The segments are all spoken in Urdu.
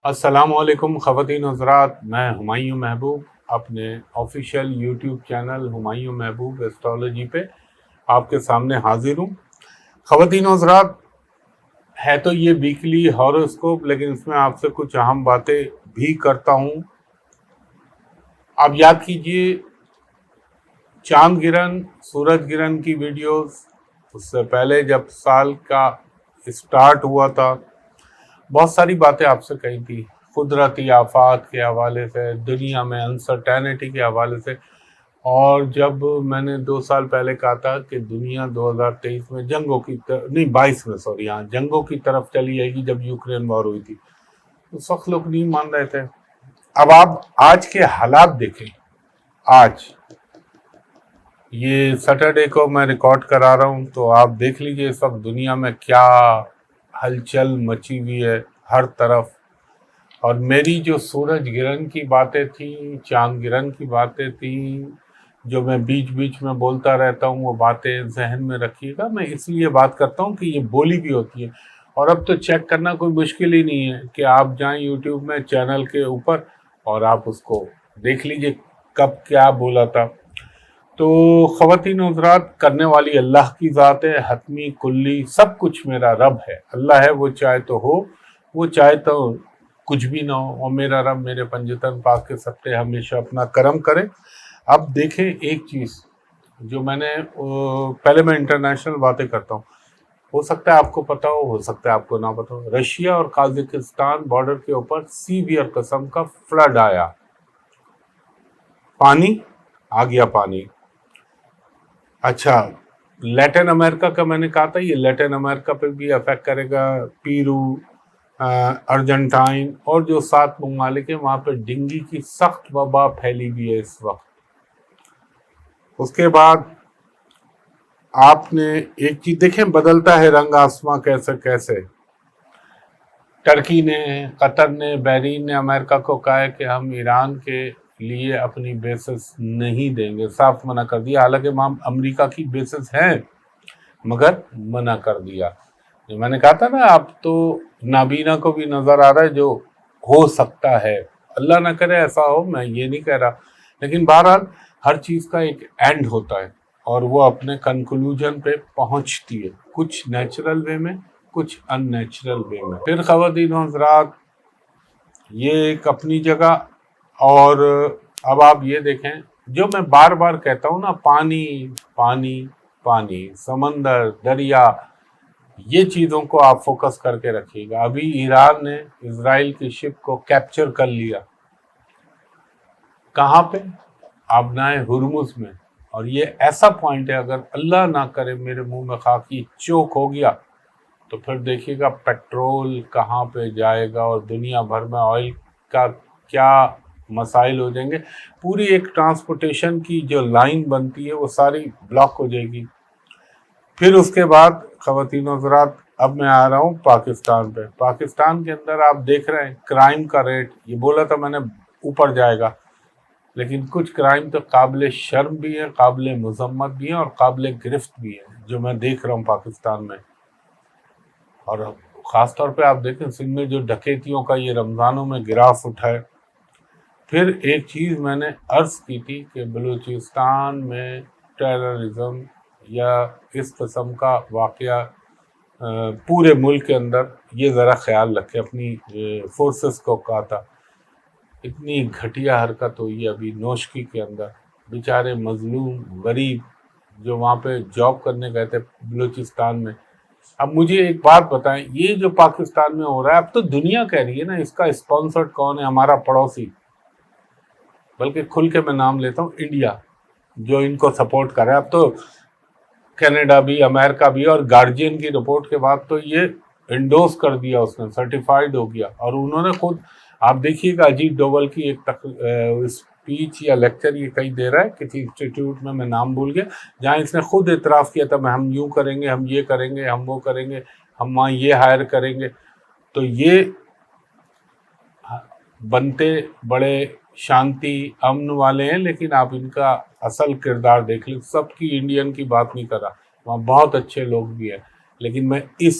السلام علیکم خواتین حضرات، میں ہمایوں محبوب اپنے آفیشیل یوٹیوب چینل ہمایوں محبوب ایسٹرالوجی پہ آپ کے سامنے حاضر ہوں۔ خواتین حضرات، ہے تو یہ ویکلی ہاروسکوپ، لیکن اس میں آپ سے کچھ اہم باتیں بھی کرتا ہوں۔ آپ یاد کیجئے چاند گرہن، سورج گرہن کی ویڈیوز، اس سے پہلے جب سال کا اسٹارٹ ہوا تھا بہت ساری باتیں آپ سے کہی تھی، قدرتی آفات کے حوالے سے، دنیا میں انسرٹینٹی کے حوالے سے، اور جب میں نے 2 سال پہلے کہا تھا کہ دنیا 2023 میں جنگوں کی نہیں 22 میں جنگوں کی طرف چلی جائے گی، جب یوکرین وار ہوئی تھی، اس وقت لوگ نہیں مان رہے تھے۔ اب آپ آج کے حالات دیکھیں، آج یہ سیٹرڈے کو میں ریکارڈ کرا رہا ہوں، تو آپ دیکھ لیجئے اس وقت دنیا میں کیا ہلچل مچی ہوئی ہے ہر طرف۔ اور میری جو سورج گرہن کی باتیں تھیں، چاند گرہن کی باتیں تھیں، جو میں بیچ بیچ میں بولتا رہتا ہوں، وہ باتیں ذہن میں رکھیے گا۔ میں اس لیے بات کرتا ہوں کہ یہ بولی بھی ہوتی ہے، اور اب تو چیک کرنا کوئی مشکل ہی نہیں ہے کہ آپ جائیں یوٹیوب میں چینل کے اوپر اور آپ اس کو دیکھ لیجئے کب کیا بولا تھا۔ تو خواتین حضرات، کرنے والی اللہ کی ذات ہے، حتمی کلی سب کچھ میرا رب ہے، اللہ ہے، وہ چاہے تو ہو، وہ چاہے تو کچھ بھی نہ ہو، اور میرا رب میرے پنجتن پاک کے سب ہمیشہ اپنا کرم کرے۔ اب دیکھیں ایک چیز جو میں نے پہلے میں انٹرنیشنل باتیں کرتا ہوں، ہو سکتا ہے آپ کو پتا ہو سکتا ہے آپ کو نہ پتا ہو، رشیا اور قازقستان بارڈر کے اوپر سیویئر قسم کا فلڈ آیا، پانی آ گیا پانی۔ اچھا، لیٹن امریکہ کا میں نے کہا تھا، یہ لیٹن امریکہ پہ بھی افیکٹ کرے گا، پیرو، ارجنٹائن اور جو 7 ممالک ہیں وہاں پہ ڈینگی کی سخت وبا پھیلی ہوئی ہے اس وقت۔ اس کے بعد آپ نے ایک چیز دیکھیں، بدلتا ہے رنگ آسماں کیسے کیسے۔ ٹرکی نے، قطر نے، بحرین نے امریکہ کو کہا ہے کہ ہم ایران کے لیے اپنی بیسز نہیں دیں گے، صاف منع کر دیا، حالانکہ وہاں امریکہ کی بیسز ہیں مگر منع کر دیا۔ جو میں نے کہا تھا نا، اب تو نابینا کو بھی نظر آ رہا ہے جو ہو سکتا ہے، اللہ نہ کرے ایسا ہو، میں یہ نہیں کہہ رہا، لیکن بہرحال ہر چیز کا ایک اینڈ ہوتا ہے اور وہ اپنے کنکلوژن پہ پہنچتی ہے، کچھ نیچرل وے میں، کچھ ان نیچرل وے میں۔ پھر خواتین و حضرات، یہ ایک اپنی جگہ، اور اب آپ یہ دیکھیں جو میں بار بار کہتا ہوں نا، پانی پانی پانی، سمندر، دریا، یہ چیزوں کو آپ فوکس کر کے رکھیے گا۔ ابھی ایران نے اسرائیل کی شپ کو کیپچر کر لیا، کہاں پہ؟ آبنائے ہرمز میں، اور یہ ایسا پوائنٹ ہے اگر اللہ نہ کرے میرے منہ میں خاکی چوک ہو گیا تو پھر دیکھیے گا پیٹرول کہاں پہ جائے گا، اور دنیا بھر میں آئل کا کیا مسائل ہو جائیں گے۔ پوری ایک ٹرانسپورٹیشن کی جو لائن بنتی ہے وہ ساری بلاک ہو جائے گی۔ پھر اس کے بعد خواتین و حضرات، اب میں آ رہا ہوں پاکستان پہ۔ پاکستان کے اندر آپ دیکھ رہے ہیں کرائم کا ریٹ، یہ بولا تھا میں نے اوپر جائے گا، لیکن کچھ کرائم تو قابل شرم بھی ہیں، قابل مذمت بھی ہیں، اور قابل گرفت بھی ہیں جو میں دیکھ رہا ہوں پاکستان میں۔ اور خاص طور پہ آپ دیکھیں سندھ میں جو ڈکیتیوں کا یہ رمضانوں میں گراف اٹھا ہے۔ پھر ایک چیز میں نے عرض کی تھی کہ بلوچستان میں ٹیررزم یا اس قسم کا واقعہ پورے ملک کے اندر، یہ ذرا خیال رکھے، اپنی فورسز کو کہا تھا۔ اتنی گھٹیا حرکت ہوئی ہے ابھی نوشکی کے اندر، بیچارے مظلوم غریب جو وہاں پہ جاب کرنے گئے تھے بلوچستان میں۔ اب مجھے ایک بات بتائیں، یہ جو پاکستان میں ہو رہا ہے، اب تو دنیا کہہ رہی ہے نا اس کا اسپانسر کون ہے، ہمارا پڑوسی، بلکہ کھل کے میں نام لیتا ہوں انڈیا، جو ان کو سپورٹ کر رہا ہے۔ اب تو کینیڈا بھی، امریکہ بھی، اور گارجین کی رپورٹ کے بعد تو یہ انڈوز کر دیا، اس نے سرٹیفائیڈ ہو گیا، اور انہوں نے خود، آپ دیکھیے گا اجیت ڈوبل کی ایک اسپیچ یا لیکچر یہ کہیں دے رہا ہے کسی انسٹیٹیوٹ میں نام بھول گیا، جہاں اس نے خود اعتراف کیا تھا ہم یوں کریں گے، ہم یہ کریں گے، ہم وہ کریں گے، ہم وہاں یہ ہائر کریں گے۔ تو یہ بنتے بڑے شانتی امن والے ہیں، لیکن آپ ان کا اصل کردار دیکھ لیں۔ سب کی انڈین کی بات نہیں کر رہا، وہاں بہت اچھے لوگ بھی ہیں، لیکن میں اس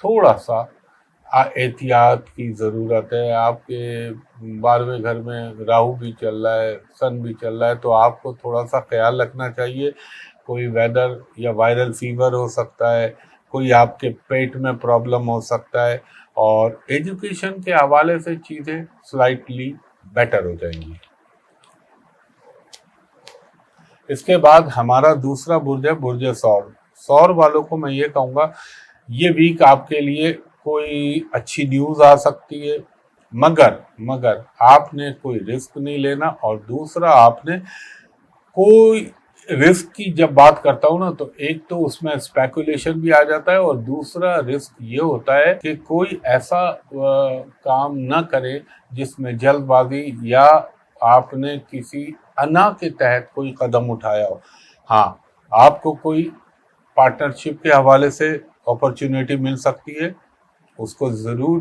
تھوڑا سا احتیاط کی ضرورت ہے. آپ کے 12ویں گھر میں راہو بھی چل رہا ہے، سن بھی چل رہا ہے، تو آپ کو تھوڑا سا خیال رکھنا چاہیے. کوئی ویدر یا وائرل فیور ہو سکتا ہے، کوئی آپ کے پیٹ میں پرابلم ہو سکتا ہے، اور ایجوکیشن کے حوالے سے چیزیں سلائٹلی بیٹر ہو جائیں گی. اس کے بعد ہمارا دوسرا برج ہے برج سور. سور والوں کو میں یہ کہوں گا یہ ویک آپ کے لیے کوئی اچھی نیوز آ سکتی ہے، مگر آپ نے کوئی رسک نہیں لینا. اور دوسرا آپ نے کوئی رسک کی جب بات کرتا ہوں نا، تو ایک تو اس میں اسپیکولیشن بھی آ جاتا ہے، اور دوسرا رسک یہ ہوتا ہے کہ کوئی ایسا کام نہ کرے جس میں جلد بازی یا آپ نے کسی انا کے تحت کوئی قدم اٹھایا ہو. ہاں، آپ کو کوئی پارٹنرشپ کے حوالے سے اپرچونیٹی مل سکتی ہے، اس کو ضرور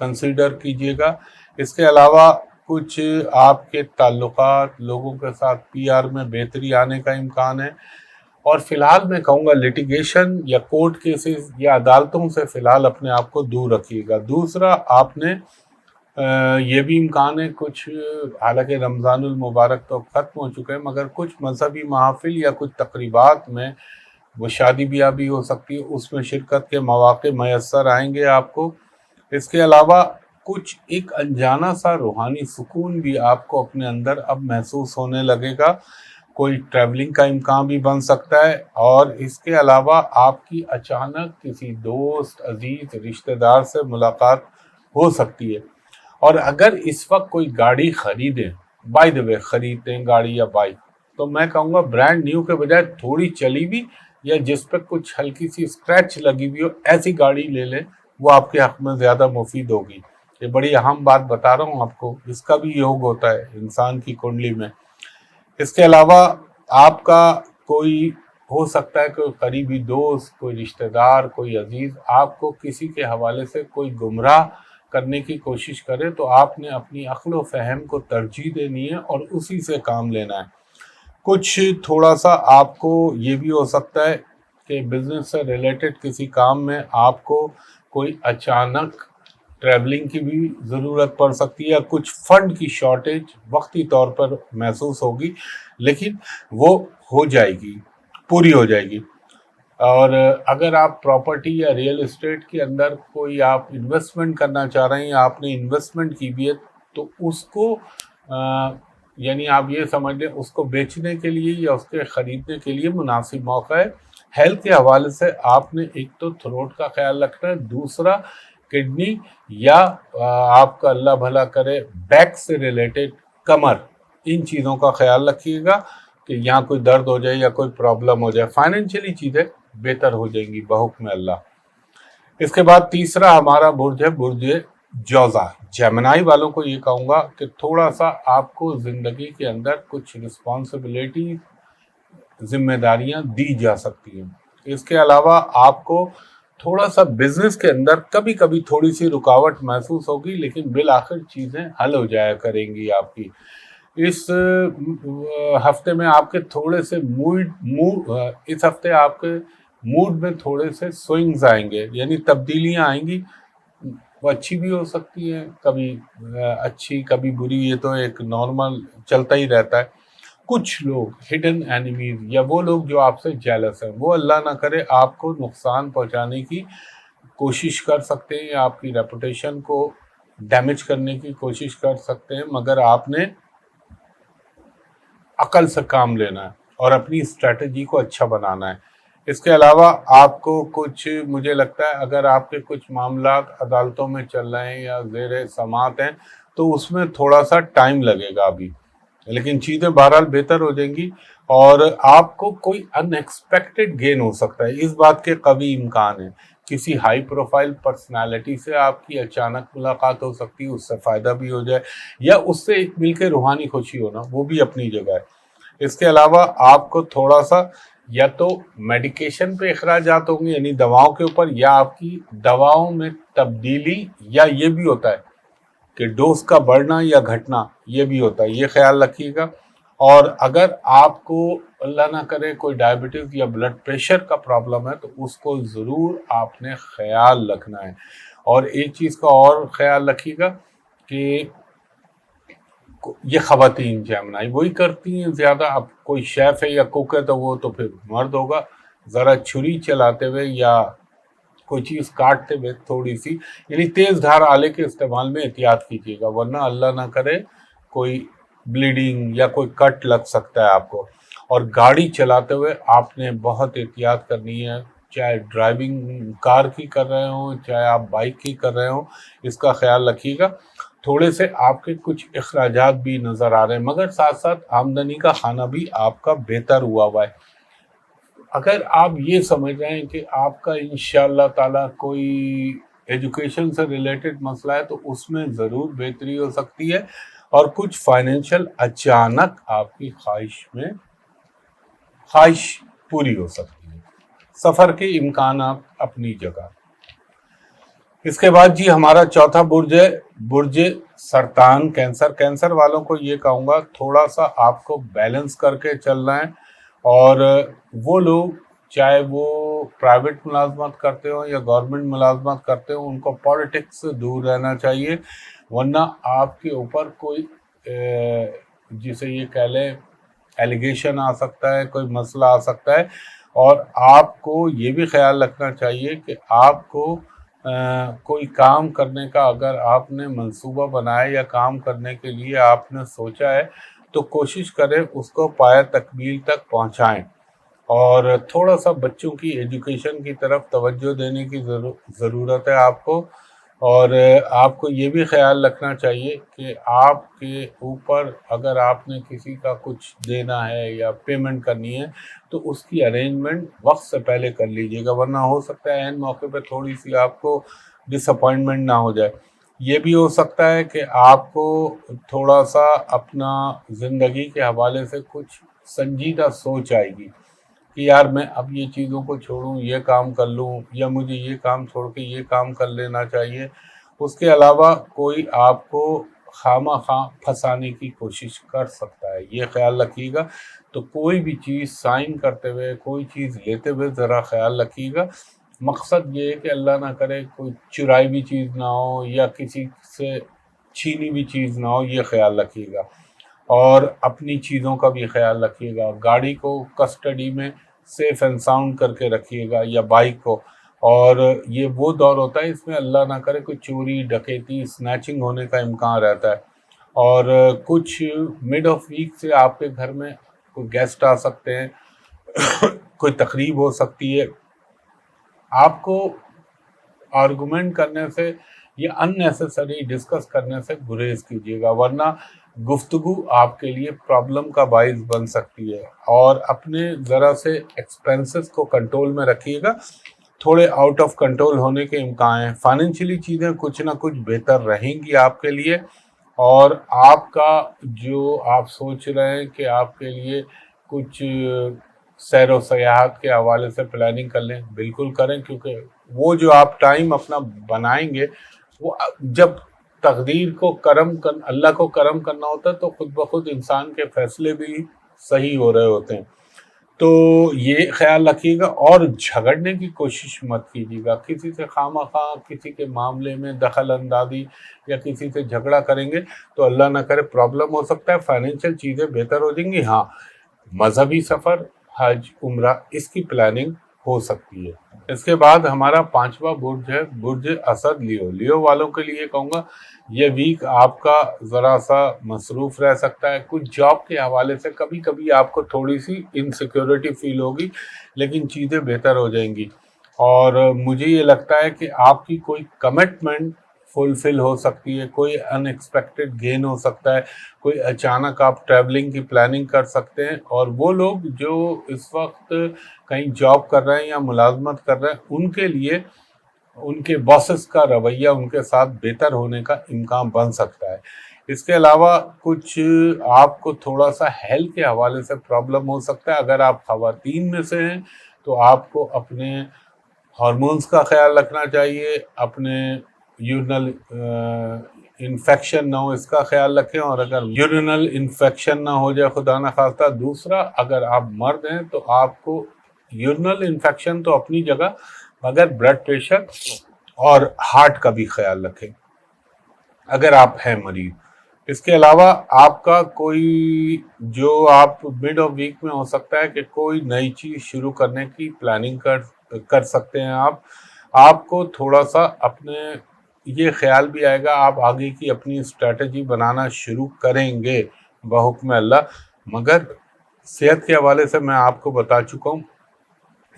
کنسیڈر کیجیے گا. اس کے علاوہ کچھ آپ کے تعلقات لوگوں کے ساتھ پی آر میں بہتری آنے کا امکان ہے. اور فی الحال میں کہوں گا لیٹیگیشن یا کورٹ کیسز یا عدالتوں سے فی الحال اپنے آپ کو دور رکھیے گا. دوسرا آپ نے یہ بھی امکان ہے کچھ، حالانکہ رمضان المبارک تو ختم ہو چکے ہیں، مگر کچھ مذہبی محافل یا کچھ تقریبات میں وہ شادی بیاہ بھی ہو سکتی ہے، اس میں شرکت کے مواقع میسر آئیں گے آپ کو. اس کے علاوہ کچھ ایک انجانا سا روحانی سکون بھی آپ کو اپنے اندر اب محسوس ہونے لگے گا. کوئی ٹریولنگ کا امکان بھی بن سکتا ہے. اور اس کے علاوہ آپ کی اچانک کسی دوست، عزیز، رشتہ دار سے ملاقات ہو سکتی ہے. اور اگر اس وقت کوئی گاڑی خریدیں، بائی دا وے خریدیں گاڑی یا بائک، تو میں کہوں گا برانڈ نیو کے بجائے تھوڑی چلی بھی یا جس پہ کچھ ہلکی سی اسکریچ لگی ہوئی ہو ایسی گاڑی لے لیں، وہ آپ کے حق میں زیادہ مفید ہوگی. یہ بڑی اہم بات بتا رہا ہوں آپ کو، اس کا بھی یوگ ہوتا ہے انسان کی کنڈلی میں. اس کے علاوہ آپ کا کوئی ہو سکتا ہے کوئی قریبی دوست، کوئی رشتہ دار، کوئی عزیز آپ کو کسی کے حوالے سے کوئی گمراہ کرنے کی کوشش کرے، تو آپ نے اپنی عقل و فہم کو ترجیح دینی ہے اور اسی سے کام لینا ہے. کچھ تھوڑا سا آپ کو یہ بھی ہو سکتا ہے کہ بزنس سے ریلیٹڈ کسی کام میں آپ کو کوئی اچانک ٹریولنگ کی بھی ضرورت پڑ سکتی ہے، کچھ فنڈ کی شارٹیج وقتی طور پر محسوس ہوگی، لیکن وہ ہو جائے گی، پوری ہو جائے گی. اور اگر آپ پراپرٹی یا ریئل اسٹیٹ کے اندر کوئی آپ انویسٹمنٹ کرنا چاہ رہے ہیں، آپ نے انویسٹمنٹ کی بھی ہے، تو اس کو یعنی آپ یہ سمجھ لیں اس کو بیچنے کے لیے یا اس کے خریدنے کے لیے مناسب موقع ہے. ہیلتھ کے حوالے سے آپ نے ایک تو تھروٹ کا خیال رکھنا ہے، دوسرا کڈنی یا آپ کا اللہ بھلا کرے بیک سے ریلیٹڈ کمر، ان چیزوں کا خیال رکھیے گا کہ یہاں کوئی درد ہو جائے یا کوئی پرابلم ہو جائے. فائنینشلی چیزیں بہتر ہو جائیں گی بحکم اللہ. اس کے بعد تیسرا ہمارا برج ہے برج جوزا. جیمنائی والوں کو یہ کہوں گا کہ تھوڑا سا آپ کو زندگی کے اندر کچھ رسپانسبلٹی، ذمہ داریاں دی جا سکتی ہیں. اس کے علاوہ آپ کو تھوڑا سا بزنس کے اندر کبھی کبھی تھوڑی سی رکاوٹ محسوس ہوگی، لیکن بالآخر چیزیں حل ہو جایا کریں گی آپ کی. اس ہفتے میں آپ کے تھوڑے سے اس ہفتے آپ کے موڈ میں تھوڑے سے سوئنگز آئیں گے، یعنی تبدیلیاں آئیں گی. وہ اچھی بھی ہو سکتی ہیں، کبھی اچھی کبھی بری، یہ تو ایک نارمل چلتا ہی رہتا ہے. کچھ لوگ ہڈن اینیمیز یا وہ لوگ جو آپ سے جیلس ہیں، وہ اللہ نہ کرے آپ کو نقصان پہنچانے کی کوشش کر سکتے ہیں یا آپ کی ریپوٹیشن کو ڈیمیج کرنے کی کوشش کر سکتے ہیں. مگر آپ نے عقل سے کام لینا ہے اور اپنی اسٹریٹجی کو اچھا بنانا ہے. اس کے علاوہ آپ کو کچھ، مجھے لگتا ہے اگر آپ کے کچھ معاملات عدالتوں میں چل رہے ہیں یا زیر سماعت ہیں، تو اس میں تھوڑا سا ٹائم لگے گا ابھی، لیکن چیزیں بہرحال بہتر ہو جائیں گی. اور آپ کو کوئی ان ایکسپیکٹڈ گین ہو سکتا ہے، اس بات کے قوی امکان ہے. کسی ہائی پروفائل پرسنالٹی سے آپ کی اچانک ملاقات ہو سکتی ہے، اس سے فائدہ بھی ہو جائے یا اس سے ایک مل کے روحانی خوشی ہونا، وہ بھی اپنی جگہ ہے. اس کے علاوہ آپ کو تھوڑا سا یا تو میڈیکیشن پہ اخراجات ہوں گے، یعنی دواؤں کے اوپر، یا آپ کی دواؤں میں تبدیلی، یا یہ بھی ہوتا ہے کہ ڈوز کا بڑھنا یا گھٹنا، یہ بھی ہوتا ہے، یہ خیال رکھیے گا. اور اگر آپ کو اللہ نہ کرے کوئی ڈائبٹیز یا بلڈ پریشر کا پرابلم ہے تو اس کو ضرور آپ نے خیال رکھنا ہے. اور ایک چیز کا اور خیال رکھیے گا کہ یہ خواتین جیمنائی وہی کرتی ہیں زیادہ. اب کوئی شیف ہے یا کوک ہے تو وہ تو پھر مرد ہوگا. ذرا چھری چلاتے ہوئے یا کوئی چیز کاٹتے ہوئے تھوڑی سی یعنی تیز دھار آلے کے استعمال میں احتیاط کیجیے گا، ورنہ اللہ نہ کرے کوئی بلیڈنگ یا کوئی کٹ لگ سکتا ہے آپ کو. اور گاڑی چلاتے ہوئے آپ نے بہت احتیاط کرنی ہے، چاہے ڈرائیونگ کار کی کر رہے ہوں چاہے آپ بائک کی کر رہے ہوں، اس کا خیال رکھیے گا. تھوڑے سے آپ کے کچھ اخراجات بھی نظر آ رہے ہیں، مگر ساتھ ساتھ آمدنی کا خانہ بھی آپ کا بہتر ہوا ہے. اگر آپ یہ سمجھ رہے ہیں کہ آپ کا انشاءاللہ تعالیٰ کوئی ایجوکیشن سے ریلیٹڈ مسئلہ ہے تو اس میں ضرور بہتری ہو سکتی ہے، اور کچھ فائنینشیل اچانک آپ کی خواہش پوری ہو سکتی ہے. سفر کے امکانات اپنی جگہ. اس کے بعد جی ہمارا چوتھا برج ہے برج سرطان کینسر. کینسر والوں کو یہ کہوں گا تھوڑا سا آپ کو بیلنس کر کے چلنا ہے، اور وہ لوگ چاہے وہ پرائیویٹ ملازمت کرتے ہوں یا گورنمنٹ ملازمت کرتے ہوں ان کو پالیٹکس سے دور رہنا چاہیے، ورنہ آپ کے اوپر کوئی جسے یہ کہہ لیں ایلیگیشن آ سکتا ہے، کوئی مسئلہ آ سکتا ہے. اور آپ کو یہ بھی خیال رکھنا چاہیے کہ آپ کو کوئی کام کرنے کا اگر آپ نے منصوبہ بنایا یا کام کرنے کے لیے آپ نے سوچا ہے تو کوشش کریں اس کو پایہ تکمیل تک پہنچائیں. اور تھوڑا سا بچوں کی ایجوکیشن کی طرف توجہ دینے کی ضرورت ہے آپ کو. اور آپ کو یہ بھی خیال رکھنا چاہیے کہ آپ کے اوپر اگر آپ نے کسی کا کچھ دینا ہے یا پیمنٹ کرنی ہے تو اس کی ارینجمنٹ وقت سے پہلے کر لیجیے گا، ورنہ ہو سکتا ہے عین موقع پہ تھوڑی سی آپ کو ڈس اپوائنٹمنٹ نہ ہو جائے. یہ بھی ہو سکتا ہے کہ آپ کو تھوڑا سا اپنا زندگی کے حوالے سے کچھ سنجیدہ سوچ آئے گی کہ یار میں اب یہ چیزوں کو چھوڑوں، یہ کام کر لوں، یا مجھے یہ کام چھوڑ کے یہ کام کر لینا چاہیے. اس کے علاوہ کوئی آپ کو خواہ پھنسانے کی کوشش کر سکتا ہے، یہ خیال رکھیے گا. تو کوئی بھی چیز سائن کرتے ہوئے کوئی چیز لیتے ہوئے ذرا خیال رکھیے گا. مقصد یہ ہے کہ اللہ نہ کرے کوئی چرائی بھی چیز نہ ہو یا کسی سے چھینی بھی چیز نہ ہو، یہ خیال رکھیے گا. اور اپنی چیزوں کا بھی خیال رکھیے گا. گاڑی کو کسٹڈی میں سیف اینڈ ساؤنڈ کر کے رکھیے گا یا بائک کو. اور یہ وہ دور ہوتا ہے اس میں اللہ نہ کرے کوئی چوری ڈکیتی سنیچنگ ہونے کا امکان رہتا ہے. اور کچھ مڈ آف ویک سے آپ کے گھر میں کوئی گیسٹ آ سکتے ہیں، کوئی تقریب ہو سکتی ہے. آپ کو آرگومنٹ کرنے سے یا ان نیسیسری ڈسکس کرنے سے گریز کیجیے گا، ورنہ گفتگو آپ کے لیے پرابلم کا باعث بن سکتی ہے. اور اپنے ذرا سے ایکسپینسز کو کنٹرول میں رکھیے گا، تھوڑے آؤٹ آف کنٹرول ہونے کے امکان ہیں. فائنینشلی چیزیں کچھ نہ کچھ بہتر رہیں گی آپ کے لیے. اور آپ کا جو آپ سوچ رہے ہیں کہ آپ کے لیے کچھ سیر و سیاحت کے حوالے سے پلاننگ کر لیں، بالکل کریں، کیونکہ وہ جو آپ ٹائم اپنا بنائیں گے وہ جب تقدیر کو اللہ کو کرم کرنا ہوتا ہے تو خود بخود انسان کے فیصلے بھی صحیح ہو رہے ہوتے ہیں. تو یہ خیال رکھیے گا. اور جھگڑنے کی کوشش مت کیجیے گا. کسی سے خواہ کسی کے معاملے میں دخل اندازی یا کسی سے جھگڑا کریں گے تو اللہ نہ کرے پرابلم ہو سکتا ہے. فائنینشیل چیزیں بہتر ہو جائیں گی. ہاں، مذہبی سفر، حج، عمرہ، اس کی پلاننگ ہو سکتی ہے. اس کے بعد ہمارا پانچواں برج ہے برج اسد. لیو والوں کے لیے کہوں گا یہ ویک آپ کا ذرا سا مصروف رہ سکتا ہے. کچھ جاب کے حوالے سے کبھی کبھی آپ کو تھوڑی سی انسیکیورٹی فیل ہوگی، لیکن چیزیں بہتر ہو جائیں گی. اور مجھے یہ لگتا ہے کہ آپ کی کوئی کمٹمنٹ فلفل ہو سکتی ہے، کوئی ان ایکسپیکٹڈ گین ہو سکتا ہے، کوئی اچانک آپ ٹریولنگ کی پلاننگ کر سکتے ہیں. اور وہ لوگ جو اس وقت کہیں جاب کر رہے ہیں یا ملازمت کر رہے ہیں ان کے لیے ان کے باسز کا رویہ ان کے ساتھ بہتر ہونے کا امکان بن سکتا ہے. اس کے علاوہ کچھ آپ کو تھوڑا سا ہیلتھ کے حوالے سے پرابلم ہو سکتا ہے. اگر آپ خواتین میں سے ہیں تو آپ کو اپنے ہارمونز کا خیال رکھنا چاہیے، اپنے یورنل انفیکشن نہ ہو اس کا خیال رکھیں، اور اگر یورینل انفیکشن نہ ہو جائے خدا نہ خواستہ. دوسرا، اگر آپ مرد ہیں تو آپ کو یورینل انفیکشن تو اپنی جگہ، مگر بلڈ پریشر اور ہارٹ کا بھی خیال رکھیں اگر آپ ہیں مریض. اس کے علاوہ آپ کا کوئی جو آپ مڈ آف ویک میں ہو سکتا ہے کہ کوئی نئی چیز شروع کرنے کی پلاننگ کر سکتے ہیں. آپ کو تھوڑا سا اپنے یہ خیال بھی آئے گا، آپ آگے کی اپنی اسٹریٹجی بنانا شروع کریں گے بحکم اللہ. مگر صحت کے حوالے سے میں آپ کو بتا چکا ہوں،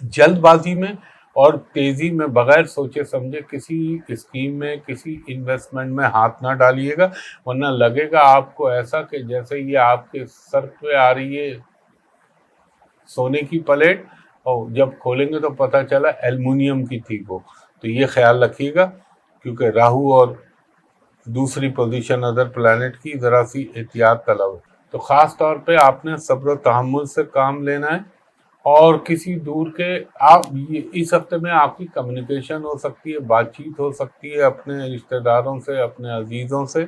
جلد بازی میں اور تیزی میں بغیر سوچے سمجھے کسی اسکیم میں، کسی انویسٹمنٹ میں ہاتھ نہ ڈالیے گا، ورنہ لگے گا آپ کو ایسا کہ جیسے یہ آپ کے سر پہ آ رہی ہے سونے کی پلیٹ، اور جب کھولیں گے تو پتہ چلا ایلومینیم کی تھی وہ. تو یہ خیال رکھیے گا، کیونکہ راہو اور دوسری پوزیشن ادر پلانٹ کی ذرا سی احتیاط طلب ہے. تو خاص طور پہ آپ نے صبر و تحمل سے کام لینا ہے. اور کسی دور کے اس ہفتے میں آپ کی کمیونیکیشن ہو سکتی ہے، بات چیت ہو سکتی ہے اپنے رشتہ داروں سے، اپنے عزیزوں سے.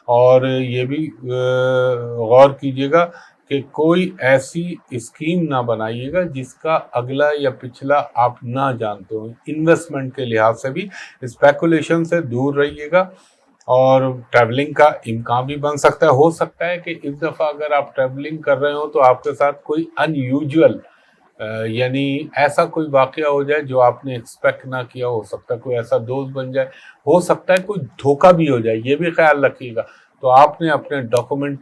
اور یہ بھی غور کیجیے گا کہ کوئی ایسی اسکیم نہ بنائیے گا جس کا اگلا یا پچھلا آپ نہ جانتے ہوں. انویسٹمنٹ کے لحاظ سے بھی اسپیکولیشن سے دور رہیے گا. اور ٹریولنگ کا امکان بھی بن سکتا ہے. ہو سکتا ہے کہ اس دفعہ اگر آپ ٹریولنگ کر رہے ہو تو آپ کے ساتھ کوئی ان یوزول یعنی ایسا کوئی واقعہ ہو جائے جو آپ نے ایکسپیکٹ نہ کیا. ہو سکتا ہے کوئی ایسا دوست بن جائے، ہو سکتا ہے کوئی دھوکہ بھی ہو جائے، یہ بھی خیال رکھیے گا. تو آپ نے اپنے ڈاکومنٹ،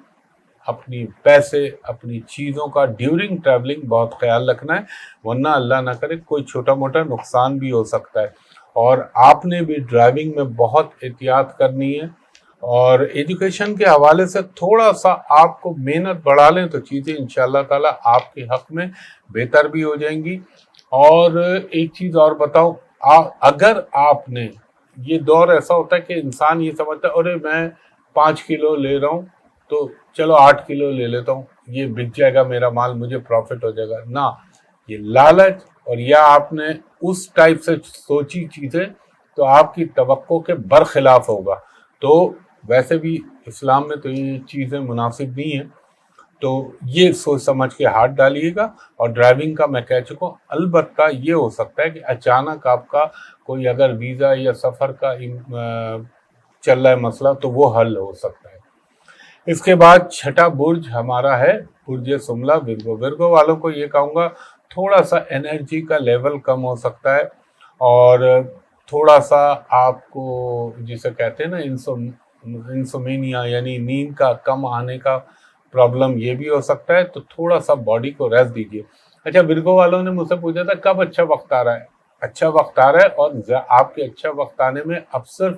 اپنی پیسے، اپنی چیزوں کا ڈیورنگ ٹریولنگ بہت خیال رکھنا ہے، ورنہ اللہ نہ کرے کوئی چھوٹا موٹا نقصان بھی ہو سکتا ہے. اور آپ نے بھی ڈرائیونگ میں بہت احتیاط کرنی ہے. اور ایجوکیشن کے حوالے سے تھوڑا سا آپ کو محنت بڑھا لیں تو چیزیں انشاءاللہ تعالیٰ آپ کے حق میں بہتر بھی ہو جائیں گی. اور ایک چیز اور بتاؤ، اگر آپ نے، یہ دور ایسا ہوتا ہے کہ انسان یہ سمجھتا ہے ارے میں 5 کلو لے رہا ہوں تو چلو 8 کلو لے لیتا ہوں، یہ بک جائے گا میرا مال، مجھے پروفٹ ہو جائے گا. نہ، یہ لالچ اور یا آپ نے اس ٹائپ سے سوچی چیزیں تو آپ کی توقع کے برخلاف ہوگا. تو ویسے بھی اسلام میں تو یہ چیزیں مناسب نہیں ہیں. تو یہ سوچ سمجھ کے ہاتھ ڈالیے گا. اور ڈرائیونگ کا میں کہہ چکا ہوں، البتہ یہ ہو سکتا ہے کہ اچانک آپ کا کوئی اگر ویزا یا سفر کا چل رہا ہے مسئلہ تو وہ حل ہو سکتا ہے. اس کے بعد چھٹا برج ہمارا ہے برج سملہ ورگو. ورگو والوں کو یہ کہوں گا تھوڑا سا انرجی کا لیول کم ہو سکتا ہے، اور تھوڑا سا آپ کو جسے کہتے ہیں نا انسومینیا یعنی نیند کا کم آنے کا پرابلم یہ بھی ہو سکتا ہے. تو تھوڑا سا باڈی کو ریسٹ دیجیے. اچھا، ورگو والوں نے مجھ سے پوچھا تھا کب اچھا وقت آ رہا ہے. اچھا وقت آ رہا ہے، اور آپ کے اچھا وقت آنے میں اب صرف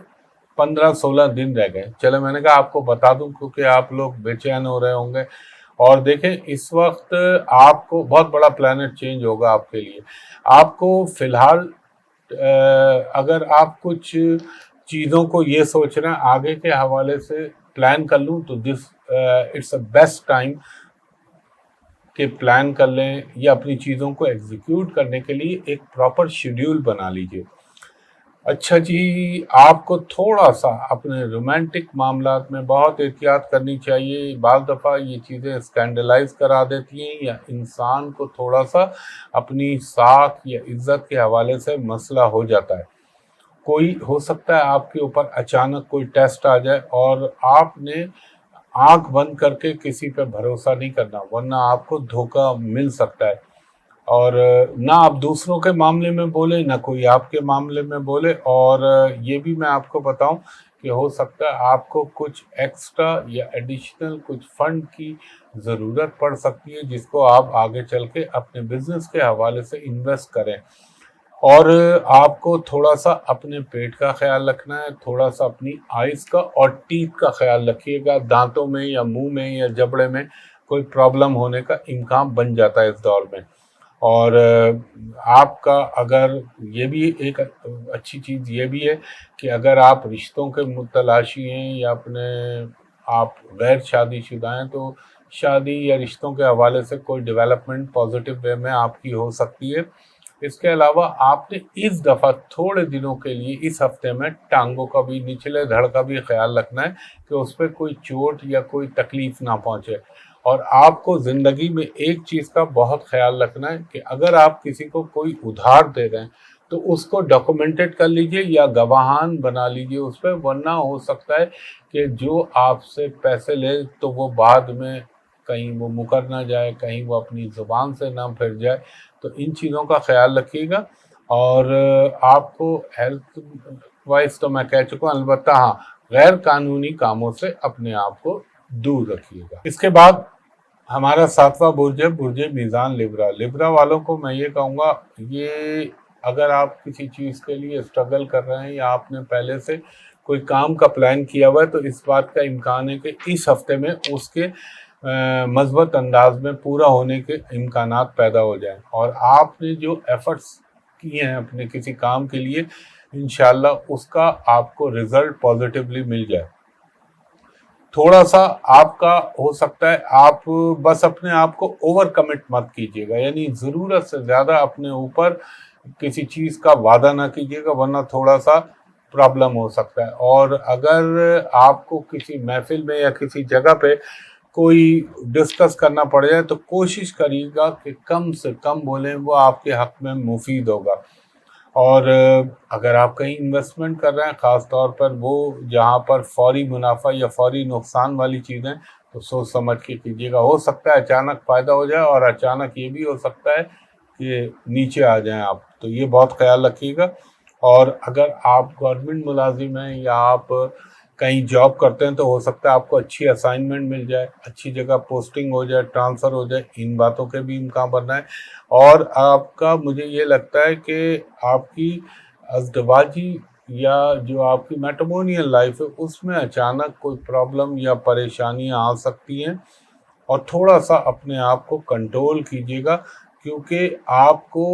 15-16 دن رہ گئے. چلو میں نے کہا آپ کو بتا دوں کیونکہ آپ لوگ بے چین ہو رہے ہوں گے. اور دیکھیں اس وقت آپ کو بہت بڑا پلانٹ چینج ہوگا آپ کے لیے. آپ کو فی الحال اگر آپ کچھ چیزوں کو یہ سوچ رہے ہیں آگے کے حوالے سے پلان کر لوں تو اٹس اے بیسٹ ٹائم کہ پلان کر لیں، یا اپنی چیزوں کو ایگزیکیوٹ کرنے کے لیے ایک پراپر شیڈیول بنا لیجئے. اچھا جی، آپ کو تھوڑا سا اپنے رومانٹک معاملات میں بہت احتیاط کرنی چاہیے. بعض دفعہ یہ چیزیں اسکینڈلائز کرا دیتی ہیں یا انسان کو تھوڑا سا اپنی ساکھ یا عزت کے حوالے سے مسئلہ ہو جاتا ہے. کوئی ہو سکتا ہے آپ کے اوپر اچانک کوئی ٹیسٹ آ جائے، اور آپ نے آنکھ بند کر کے کسی پہ بھروسہ نہیں کرنا، ورنہ آپ کو دھوکہ مل سکتا ہے. اور نہ آپ دوسروں کے معاملے میں بولے، نہ کوئی آپ کے معاملے میں بولے. اور یہ بھی میں آپ کو بتاؤں کہ ہو سکتا ہے آپ کو کچھ ایکسٹرا یا ایڈیشنل کچھ فنڈ کی ضرورت پڑ سکتی ہے جس کو آپ آگے چل کے اپنے بزنس کے حوالے سے انویسٹ کریں. اور آپ کو تھوڑا سا اپنے پیٹ کا خیال رکھنا ہے، تھوڑا سا اپنی آئز کا اور ٹیتھ کا خیال رکھیے گا. دانتوں میں یا منہ میں یا جبڑے میں کوئی پرابلم ہونے کا امکان بن جاتا ہے اس دور میں. اور آپ کا اگر یہ بھی ایک اچھی چیز یہ بھی ہے کہ اگر آپ رشتوں کے متلاشی ہیں یا اپنے آپ غیر شادی شدہ ہیں تو شادی یا رشتوں کے حوالے سے کوئی ڈیولپمنٹ پازیٹیو وے میں آپ کی ہو سکتی ہے. اس کے علاوہ آپ نے اس دفعہ تھوڑے دنوں کے لیے اس ہفتے میں ٹانگوں کا بھی، نچلے دھڑ کا بھی خیال رکھنا ہے کہ اس پہ کوئی چوٹ یا کوئی تکلیف نہ پہنچے. اور آپ کو زندگی میں ایک چیز کا بہت خیال رکھنا ہے کہ اگر آپ کسی کو کوئی ادھار دے رہے ہیں تو اس کو ڈاکومنٹڈ کر لیجئے یا گواہان بنا لیجئے اس پہ، ورنہ ہو سکتا ہے کہ جو آپ سے پیسے لے تو وہ بعد میں کہیں وہ مکر نہ جائے، کہیں وہ اپنی زبان سے نہ پھر جائے. تو ان چیزوں کا خیال رکھیے گا. اور آپ کو ہیلتھ وائز تو میں کہہ چکا ہوں، البتہ ہاں غیر قانونی کاموں سے اپنے آپ کو دور رکھیے گا. اس کے بعد ہمارا 7واں برج ہے برج میزان لبرا. لبرا والوں کو میں یہ کہوں گا، یہ اگر آپ کسی چیز کے لیے اسٹرگل کر رہے ہیں یا آپ نے پہلے سے کوئی کام کا پلان کیا ہوا ہے تو اس بات کا امکان ہے کہ اس ہفتے میں اس کے مثبت انداز میں پورا ہونے کے امکانات پیدا ہو جائیں. اور آپ نے جو ایفرٹس کیے ہیں اپنے کسی کام کے لیے، انشاءاللہ اس کا آپ کو رزلٹ پازیٹیولی مل جائے. تھوڑا سا آپ کا ہو سکتا ہے آپ بس اپنے آپ کو اوور کمٹ مت کیجیے گا، یعنی ضرورت سے زیادہ اپنے اوپر کسی چیز کا وعدہ نہ کیجیے گا، ورنہ تھوڑا سا پرابلم ہو سکتا ہے. اور اگر آپ کو کسی محفل میں یا کسی جگہ پہ کوئی ڈسکس کرنا پڑ جائے تو کوشش کریے گا کہ کم سے کم بولیں، وہ آپ کے حق میں مفید ہوگا. اور اگر آپ کہیں انویسٹمنٹ کر رہے ہیں، خاص طور پر وہ جہاں پر فوری منافع یا فوری نقصان والی چیزیں، تو سوچ سمجھ کے کیجیے گا. ہو سکتا ہے اچانک فائدہ ہو جائے اور اچانک یہ بھی ہو سکتا ہے کہ نیچے آ جائیں آپ، تو یہ بہت خیال رکھیے گا. اور اگر آپ گورنمنٹ ملازم ہیں یا آپ کہیں جاب کرتے ہیں تو ہو سکتا ہے آپ کو اچھی اسائنمنٹ مل جائے، اچھی جگہ پوسٹنگ ہو جائے، ٹرانسفر ہو جائے، ان باتوں کے بھی امکان بننا ہے. اور آپ کا مجھے یہ لگتا ہے کہ آپ کی ازدواجی یا جو آپ کی میٹرمونیل لائف ہے اس میں اچانک کوئی پرابلم یا پریشانیاں آ سکتی ہیں. اور تھوڑا سا اپنے آپ کو کنٹرول کیجیے گا کیونکہ آپ کو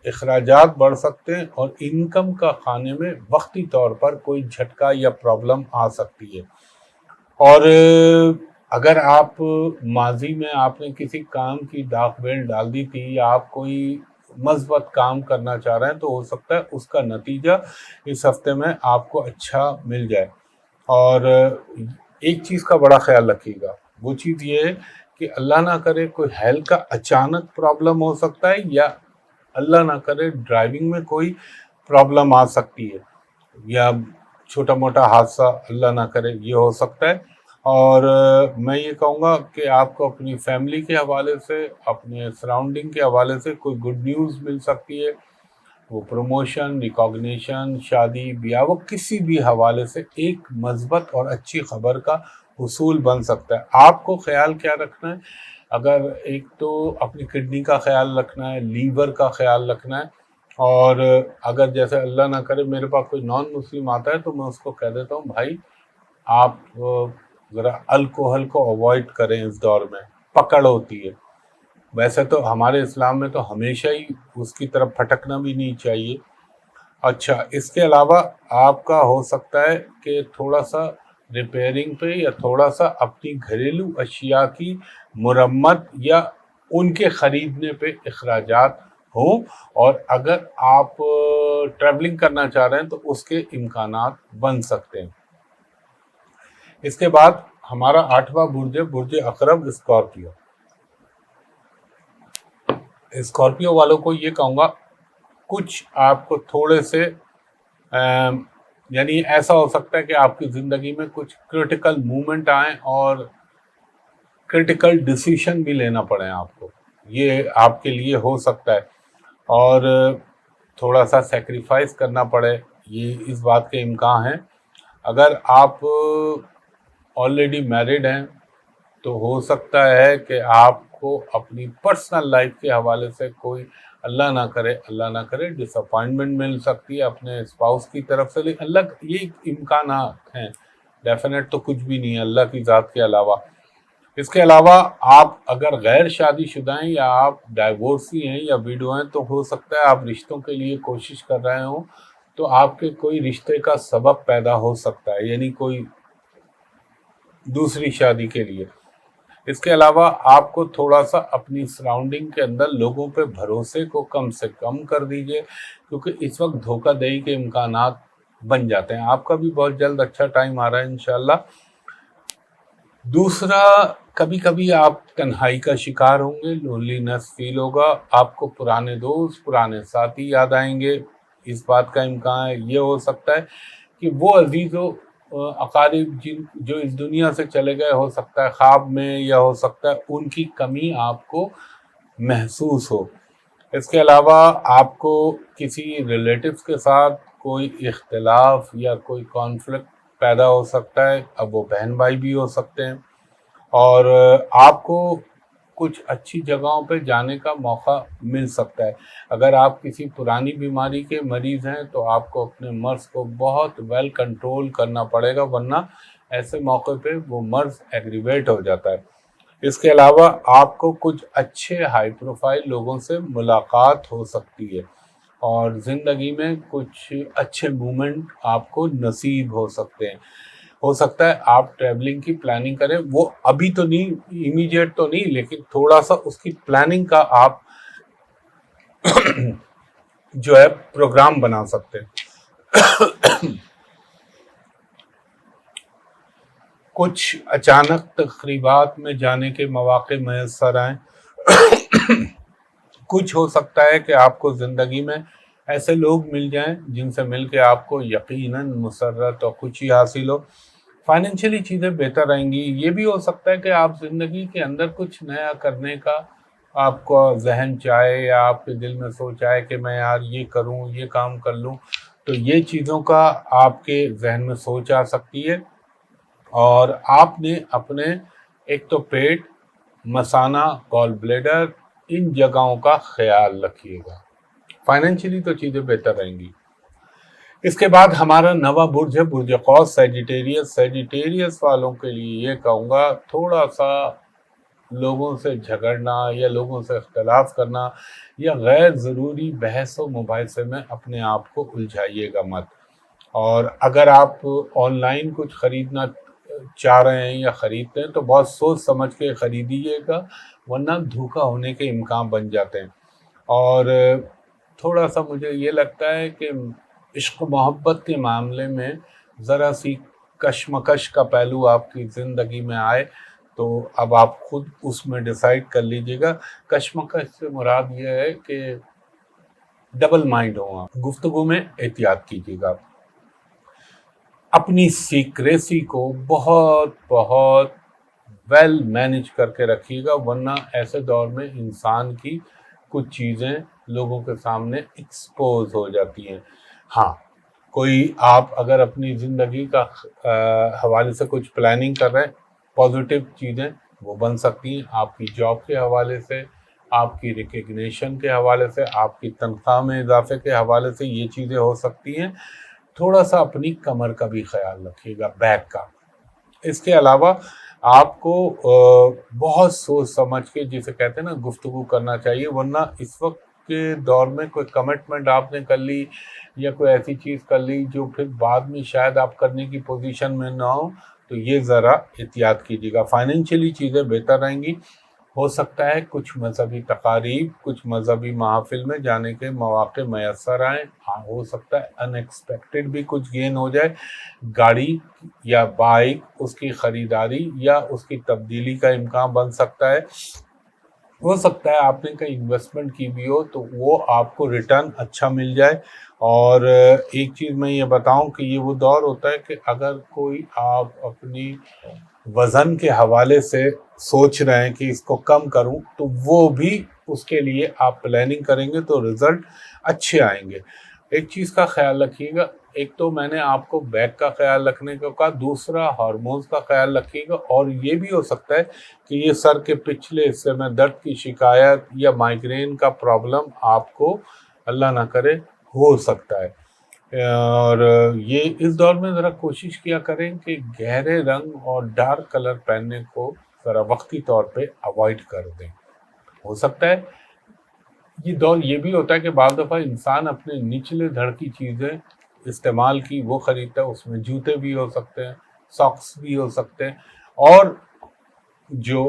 اخراجات بڑھ سکتے ہیں اور انکم کا خانے میں وقتی طور پر کوئی جھٹکا یا پرابلم آ سکتی ہے. اور اگر آپ ماضی میں آپ نے کسی کام کی داغ بیل ڈال دی تھی یا آپ کوئی مثبت کام کرنا چاہ رہے ہیں تو ہو سکتا ہے اس کا نتیجہ اس ہفتے میں آپ کو اچھا مل جائے. اور ایک چیز کا بڑا خیال رکھیے گا، وہ چیز یہ ہے کہ اللہ نہ کرے کوئی ہیلتھ کا اچانک پرابلم ہو سکتا ہے یا اللہ نہ کرے ڈرائیونگ میں کوئی پرابلم آ سکتی ہے یا چھوٹا موٹا حادثہ اللہ نہ کرے یہ ہو سکتا ہے. اور میں یہ کہوں گا کہ آپ کو اپنی فیملی کے حوالے سے، اپنے سراؤنڈنگ کے حوالے سے کوئی گڈ نیوز مل سکتی ہے. وہ پروموشن، ریکاگنیشن، شادی بیاہ، وہ کسی بھی حوالے سے ایک مثبت اور اچھی خبر کا حصول بن سکتا ہے. آپ کو خیال کیا رکھنا ہے؟ اگر ایک تو اپنی کڈنی کا خیال رکھنا ہے، لیور کا خیال رکھنا ہے. اور اگر جیسے اللہ نہ کرے میرے پاس کوئی نان مسلم آتا ہے تو میں اس کو کہہ دیتا ہوں بھائی آپ ذرا الکوہل کو اوائڈ کریں، اس دور میں پکڑ ہوتی ہے. ویسے تو ہمارے اسلام میں تو ہمیشہ ہی اس کی طرف پھٹکنا بھی نہیں چاہیے. اچھا، اس کے علاوہ آپ کا ہو سکتا ہے کہ تھوڑا سا ریپیئرنگ پہ یا تھوڑا سا اپنی گھریلو اشیاء کی مرمت یا ان کے خریدنے پہ اخراجات ہوں. اور اگر آپ ٹریولنگ کرنا چاہ رہے ہیں تو اس کے امکانات بن سکتے ہیں. اس کے بعد ہمارا 8واں برج ہے برج عقرب اسکارپیو. اسکارپیو والوں کو یہ کہوں گا کچھ آپ کو تھوڑے سے یعنی ایسا ہو سکتا ہے کہ آپ کی زندگی میں کچھ کرٹیکل مومنٹ آئیں اور کرٹیکل ڈیسیشن بھی لینا پڑے آپ کو، یہ آپ کے لیے ہو سکتا ہے. اور تھوڑا سا سیکریفائس کرنا پڑے، یہ اس بات کے امکان ہیں. اگر آپ آلریڈی میرڈ ہیں تو ہو سکتا ہے کہ آپ کو اپنی پرسنل لائف کے حوالے سے کوئی اللہ نہ کرے ڈس اپوائنٹمنٹ مل سکتی ہے اپنے اسپاؤس کی طرف سے. لیکن اللہ یہ امکانات ہیں، ڈیفینیٹ تو کچھ بھی نہیں ہے اللہ کی ذات کے علاوہ. اس کے علاوہ آپ اگر غیر شادی شدہ ہیں یا آپ ڈائیورسی ہیں یا ویڈو ہیں تو ہو سکتا ہے آپ رشتوں کے لیے کوشش کر رہے ہوں تو آپ کے کوئی رشتے کا سبب پیدا ہو سکتا ہے، یعنی کوئی دوسری شادی کے لیے. اس کے علاوہ آپ کو تھوڑا سا اپنی سراؤنڈنگ کے اندر لوگوں پہ بھروسے کو کم سے کم کر دیجئے، کیونکہ اس وقت دھوکہ دہی کے امکانات بن جاتے ہیں۔ آپ کا بھی بہت جلد اچھا ٹائم آ رہا ہے انشاءاللہ۔ دوسرا، کبھی کبھی آپ تنہائی کا شکار ہوں گے، لونلینس فیل ہوگا، آپ کو پرانے دوست، پرانے ساتھی یاد آئیں گے۔ اس بات کا امکان ہے، یہ ہو سکتا ہے کہ وہ عزیز و اقارب جو اس دنیا سے چلے گئے، ہو سکتا ہے خواب میں، یا ہو سکتا ہے ان کی کمی آپ کو محسوس ہو۔ اس کے علاوہ آپ کو کسی ریلیٹیوز کے ساتھ کوئی اختلاف یا کوئی کانفلکٹ پیدا ہو سکتا ہے، اب وہ بہن بھائی بھی ہو سکتے ہیں، اور آپ کو کچھ اچھی جگہوں پہ جانے کا موقع مل سکتا ہے۔ اگر آپ کسی پرانی بیماری کے مریض ہیں تو آپ کو اپنے مرض کو بہت ویل کنٹرول کرنا پڑے گا، ورنہ ایسے موقع پہ وہ مرض ایگریویٹ ہو جاتا ہے۔ اس کے علاوہ آپ کو کچھ اچھے ہائی پروفائل لوگوں سے ملاقات ہو سکتی ہے، اور زندگی میں کچھ اچھے مومنٹ آپ کو نصیب ہو سکتے ہیں۔ ہو سکتا ہے آپ ٹریولنگ کی پلاننگ کریں، وہ ابھی تو نہیں، امیڈیٹ تو نہیں، لیکن تھوڑا سا اس کی پلاننگ کا آپ جو ہے پروگرام بنا سکتے ہیں۔ کچھ اچانک تقریبات میں جانے کے مواقع میسر آئیں۔ کچھ ہو سکتا ہے کہ آپ کو زندگی میں ایسے لوگ مل جائیں جن سے مل کے آپ کو یقیناً مسرت اور خوشی حاصل ہو۔ فائنینشلی چیزیں بہتر رہیں گی۔ یہ بھی ہو سکتا ہے کہ آپ زندگی کے اندر کچھ نیا کرنے کا آپ کو ذہن چاہے، یا آپ کے دل میں سوچ آئے کہ میں یار یہ کروں، یہ کام کر لوں، تو یہ چیزوں کا آپ کے ذہن میں سوچ آ سکتی ہے۔ اور آپ نے اپنے ایک تو پیٹ، مثانہ، گال بلیڈر، ان جگہوں کا خیال رکھیے گا۔ فائنینشلی تو چیزیں بہتر رہیں گی۔ اس کے بعد ہمارا نواں برج ہے برج قوس، سیجیٹیریس۔ سیجیٹیریس والوں کے لیے یہ کہوں گا، تھوڑا سا لوگوں سے جھگڑنا یا لوگوں سے اختلاف کرنا یا غیر ضروری بحث و مباحثے میں اپنے آپ کو الجھائیے گا مت۔ اور اگر آپ آن لائن کچھ خریدنا چاہ رہے ہیں یا خریدتے ہیں تو بہت سوچ سمجھ کے خریدیے گا، ورنہ دھوکہ ہونے کے امکان بن جاتے ہیں۔ اور تھوڑا سا مجھے یہ لگتا ہے کہ عشق و محبت کے معاملے میں ذرا سی کشمکش کا پہلو آپ کی زندگی میں آئے تو اب آپ خود اس میں ڈیسائیڈ کر لیجئے گا۔ کشمکش سے مراد یہ ہے کہ ڈبل مائنڈ ہوں آپ، گفتگو میں احتیاط کیجیے گا۔ اپنی سیکریسی کو بہت بہت ویل مینج کر کے رکھیے گا، ورنہ ایسے دور میں انسان کی کچھ چیزیں لوگوں کے سامنے ایکسپوز ہو جاتی ہیں۔ ہاں، کوئی آپ اگر اپنی زندگی کا حوالے سے کچھ پلاننگ کر رہے ہیں، پازیٹیو چیزیں وہ بن سکتی ہیں۔ آپ کی جاب کے حوالے سے، آپ کی ریکگنیشن کے حوالے سے، آپ کی تنخواہ میں اضافے کے حوالے سے یہ چیزیں ہو سکتی ہیں۔ تھوڑا سا اپنی کمر کا بھی خیال رکھیے گا، بیک کا۔ اس کے علاوہ آپ کو بہت سوچ سمجھ کے، جسے کہتے ہیں نا، گفتگو کرنا چاہیے، ورنہ اس وقت کے دور میں کوئی کمٹمنٹ آپ نے کر لی یا کوئی ایسی چیز کر لی جو پھر بعد میں شاید آپ کرنے کی پوزیشن میں نہ ہو، تو یہ ذرا احتیاط کیجیے گا۔ فائنینشلی چیزیں بہتر رہیں گی۔ ہو سکتا ہے کچھ مذہبی تقاریب، کچھ مذہبی محافل میں جانے کے مواقع میسر آئیں۔ ہاں، ہو سکتا ہے ان ایکسپیکٹڈ بھی کچھ گین ہو جائے، گاڑی یا بائک، اس کی خریداری یا اس کی تبدیلی کا امکان بن سکتا ہے۔ ہو سکتا ہے آپ نے کہیں انویسٹمنٹ کی بھی ہو تو وہ آپ کو ریٹرن اچھا مل جائے۔ اور ایک چیز میں یہ بتاؤں کہ یہ وہ دور ہوتا ہے کہ اگر کوئی آپ اپنی وزن کے حوالے سے سوچ رہے ہیں کہ اس کو کم کروں، تو وہ بھی اس کے لیے آپ پلاننگ کریں گے تو رزلٹ اچھے آئیں گے۔ ایک چیز کا خیال رکھیے گا، ایک تو میں نے آپ کو بیک کا خیال رکھنے کو کہا، دوسرا ہارمونز کا خیال رکھیے گا۔ اور یہ بھی ہو سکتا ہے کہ یہ سر کے پچھلے حصے میں درد کی شکایت یا مائیگرین کا پرابلم آپ کو اللہ نہ کرے ہو سکتا ہے۔ اور یہ اس دور میں ذرا کوشش کیا کریں کہ گہرے رنگ اور ڈارک کلر پہننے کو ذرا وقتی طور پہ اوائڈ کر دیں۔ ہو سکتا ہے یہ دور یہ بھی ہوتا ہے کہ بعض دفعہ انسان اپنے نچلے دھڑ کی چیزیں استعمال کی وہ خریدتا ہے، اس میں جوتے بھی ہو سکتے ہیں، ساکس بھی ہو سکتے ہیں، اور جو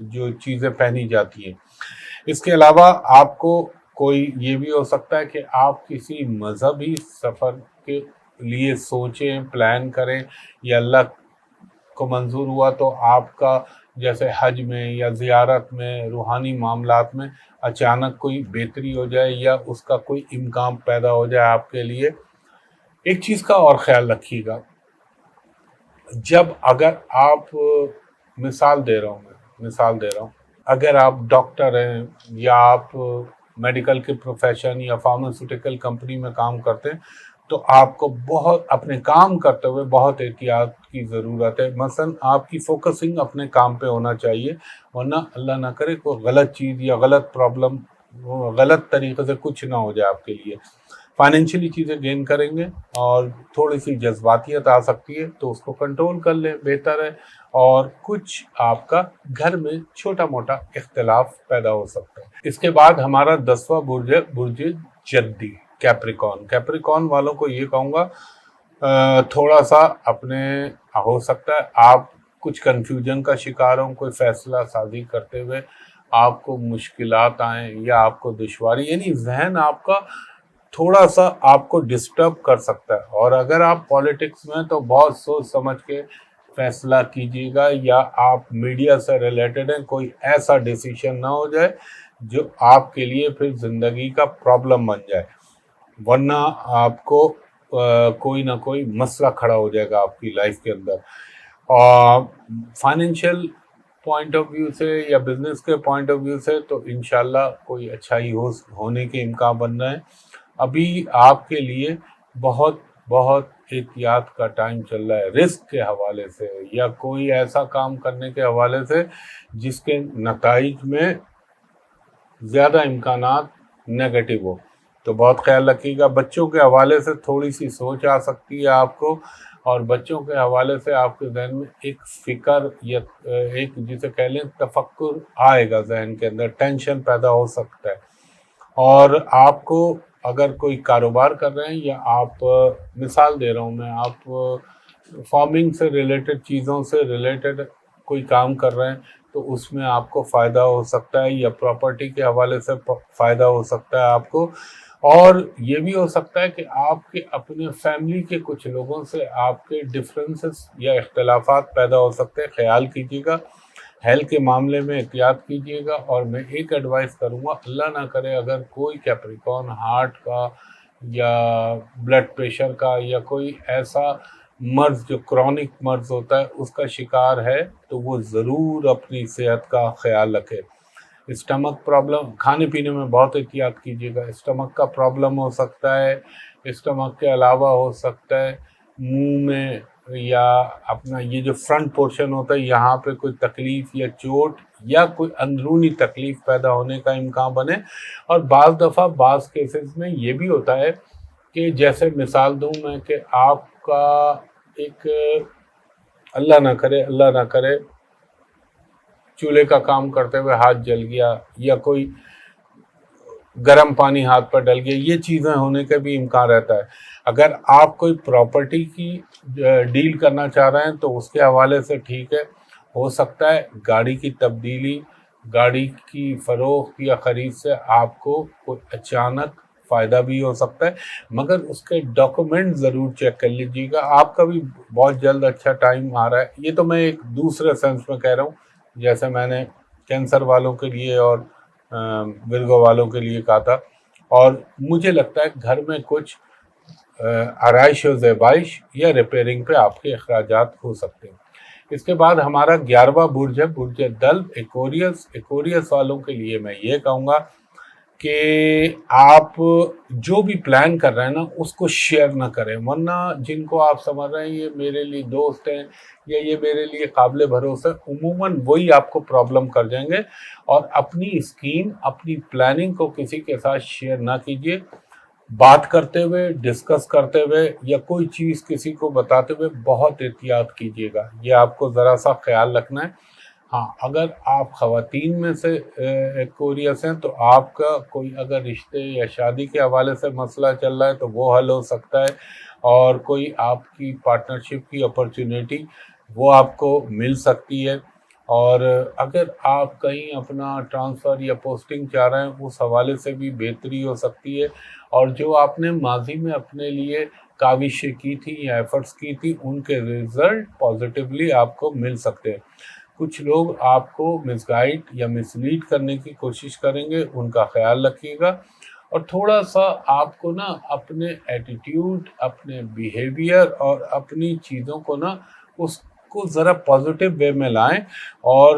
جو چیزیں پہنی جاتی ہیں. اس کے علاوہ آپ کو کوئی یہ بھی ہو سکتا ہے کہ آپ کسی مذہبی سفر کے لیے سوچیں، پلان کریں، یا اللہ کو منظور ہوا تو آپ کا جیسے حج میں یا زیارت میں، روحانی معاملات میں اچانک کوئی بہتری ہو جائے یا اس کا کوئی امکان پیدا ہو جائے آپ کے لیے. ایک چیز کا اور خیال رکھیے گا، جب اگر آپ مثال دے رہا ہوں، اگر آپ ڈاکٹر ہیں یا آپ میڈیکل کے پروفیشن یا فارماسیوٹیکل کمپنی میں کام کرتے ہیں تو آپ کو بہت اپنے کام کرتے ہوئے بہت احتیاط کی ضرورت ہے. مثلا آپ کی فوکسنگ اپنے کام پہ ہونا چاہیے، ورنہ اللہ نہ کرے کوئی غلط چیز یا غلط پرابلم غلط طریقے سے کچھ نہ ہو جائے آپ کے لیے. فائنینشلی چیزیں گین کریں گے اور تھوڑی سی جذباتیت آ سکتی ہے تو اس کو کنٹرول کر لیں، بہتر ہے. اور کچھ آپ کا گھر میں چھوٹا موٹا اختلاف پیدا ہو سکتا ہے. اس کے بعد ہمارا 10واں برج ہے برج جدی، کیپریکون والوں کو یہ کہوں گا تھوڑا سا اپنے ہو سکتا ہے آپ کچھ کنفیوژن کا شکار ہوں، کوئی فیصلہ سازی کرتے ہوئے آپ کو مشکلات آئیں یا آپ کو دشواری، یعنی ذہن آپ کا تھوڑا سا آپ کو ڈسٹرب کر سکتا ہے. اور اگر آپ پالیٹکس میں تو بہت سوچ سمجھ کے فیصلہ کیجیے گا، یا آپ میڈیا سے ریلیٹڈ ہیں کوئی ایسا ڈیسیشن نہ ہو جائے جو آپ کے لیے پھر زندگی کا پرابلم بن جائے، ورنہ آپ کو کوئی نہ کوئی مسئلہ کھڑا ہو جائے گا آپ کی لائف کے اندر. اور فائنینشیل پوائنٹ آف ویو سے یا بزنس کے پوائنٹ آف ویو سے تو انشاءاللہ کوئی اچھائی ہونے کے امکان بن رہے ہیں. ابھی آپ کے لیے بہت بہت احتیاط کا ٹائم چل رہا ہے، رسک کے حوالے سے یا کوئی ایسا کام کرنے کے حوالے سے جس کے نتائج میں زیادہ امکانات نیگیٹو ہو، تو بہت خیال رکھیے گا. بچوں کے حوالے سے تھوڑی سی سوچ آ سکتی ہے آپ کو، اور بچوں کے حوالے سے آپ کے ذہن میں ایک فکر یا ایک جسے کہہ لیں تفکر آئے گا ذہن کے اندر، ٹینشن پیدا ہو سکتا ہے. اور آپ کو اگر کوئی کاروبار کر رہے ہیں یا آپ مثال دے رہا ہوں میں، آپ فارمنگ سے ریلیٹڈ چیزوں سے ریلیٹڈ کوئی کام کر رہے ہیں تو اس میں آپ کو فائدہ ہو سکتا ہے، یا پراپرٹی کے حوالے سے فائدہ ہو سکتا ہے آپ کو. اور یہ بھی ہو سکتا ہے کہ آپ کے اپنے فیملی کے کچھ لوگوں سے آپ کے ڈفرینسز یا اختلافات پیدا ہو سکتے ہیں. خیال کیجیے گا، ہیلتھ کے معاملے میں احتیاط کیجیے گا. اور میں ایک ایڈوائس کروں گا، اللہ نہ کرے اگر کوئی کیپریکون ہارٹ کا یا بلڈ پریشر کا یا کوئی ایسا مرض جو کرونک مرض ہوتا ہے اس کا شکار ہے تو وہ ضرور اپنی صحت کا خیال رکھے. اسٹمک پرابلم، کھانے پینے میں بہت احتیاط کیجیے گا. اسٹمک کا پرابلم ہو سکتا ہے، اسٹمک کے علاوہ ہو سکتا ہے منہ میں یا اپنا یہ جو فرنٹ پورشن ہوتا ہے یہاں پہ کوئی تکلیف یا چوٹ یا کوئی اندرونی تکلیف پیدا ہونے کا امکان بنے. اور بعض دفعہ بعض کیسز میں یہ بھی ہوتا ہے کہ جیسے مثال دوں میں کہ آپ کا ایک اللہ نہ کرے چولہے کا کام کرتے ہوئے ہاتھ جل گیا یا کوئی گرم پانی ہاتھ پر ڈل گیا، یہ چیزیں ہونے کا بھی امکان رہتا ہے. اگر آپ کوئی پراپرٹی کی ڈیل کرنا چاہ رہے ہیں تو اس کے حوالے سے ٹھیک ہے، ہو سکتا ہے گاڑی کی تبدیلی، گاڑی کی فروخت یا خرید سے آپ کو کوئی اچانک فائدہ بھی ہو سکتا ہے، مگر اس کے ڈاکومنٹ ضرور چیک کر لیجیے گا. آپ کا بھی بہت جلد اچھا ٹائم آ رہا ہے. یہ تو میں ایک دوسرے سینس میں کہہ رہا ہوں، جیسے میں نے کینسر والوں کے لیے اور ورگو والوں کے لیے کہا تھا. اور مجھے لگتا ہے گھر میں کچھ آرائش و زیبائش یا ریپیرنگ پہ آپ کے اخراجات ہو سکتے ہیں. اس کے بعد ہمارا 11واں برج ہے برج دلو، ایکوریس والوں کے لیے میں یہ کہوں گا کہ آپ جو بھی پلان کر رہے ہیں نا اس کو شیئر نہ کریں، ورنہ جن کو آپ سمجھ رہے ہیں یہ میرے لیے دوست ہیں یا یہ میرے لیے قابل بھروسہ، عموماً وہی آپ کو پرابلم کر جائیں گے. اور اپنی اسکیم، اپنی پلاننگ کو کسی کے ساتھ شیئر نہ کیجیے. بات کرتے ہوئے، ڈسکس کرتے ہوئے یا کوئی چیز کسی کو بتاتے ہوئے بہت احتیاط کیجیے گا، یہ آپ کو ذرا سا خیال رکھنا ہے. ہاں، اگر آپ خواتین میں سے ایکوریس ہیں تو آپ کا کوئی اگر رشتے یا شادی کے حوالے سے مسئلہ چل رہا ہے تو وہ حل ہو سکتا ہے. اور کوئی آپ کی پارٹنرشپ کی اپرچونیٹی وہ آپ کو مل سکتی ہے. اور اگر آپ کہیں اپنا ٹرانسفر یا پوسٹنگ چاہ رہے ہیں اس حوالے سے بھی بہتری ہو سکتی ہے. اور جو آپ نے ماضی میں اپنے لیے کاوشیں کی تھی یا ایفرٹس کی تھی ان کے ریزلٹ پازیٹیولی آپ کو مل سکتے ہیں. کچھ لوگ آپ کو مس گائیڈ یا مس لیڈ کرنے کی کوشش کریں گے، ان کا خیال رکھیے گا. اور تھوڑا سا آپ کو نا اپنے ایٹیٹیوڈ، اپنے بیہیویئر اور اپنی چیزوں کو نا اس کو ذرا پازیٹیو وے میں لائیں. اور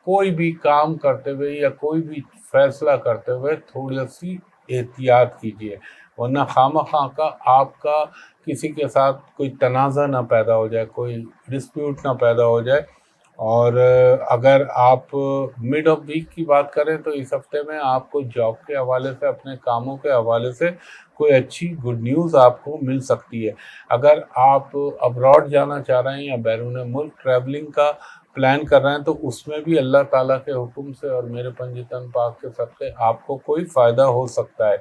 کوئی بھی کام کرتے ہوئے یا کوئی بھی فیصلہ کرتے ہوئے تھوڑی سی احتیاط کیجیے، ورنہ خواہ کا آپ کا کسی کے ساتھ کوئی تنازع نہ پیدا ہو جائے، کوئی ڈسپیوٹ نہ پیدا ہو جائے. اور اگر آپ مڈ آف ویک کی بات کریں تو اس ہفتے میں آپ کو جاب کے حوالے سے، اپنے کاموں کے حوالے سے کوئی اچھی گڈ نیوز آپ کو مل سکتی ہے. اگر آپ ابراڈ جانا چاہ رہے ہیں یا بیرون ملک ٹریولنگ کا پلان کر رہے ہیں تو اس میں بھی اللہ تعالیٰ کے حکم سے اور میرے پنجتن پاک کے صدقے آپ کو کوئی فائدہ ہو سکتا ہے.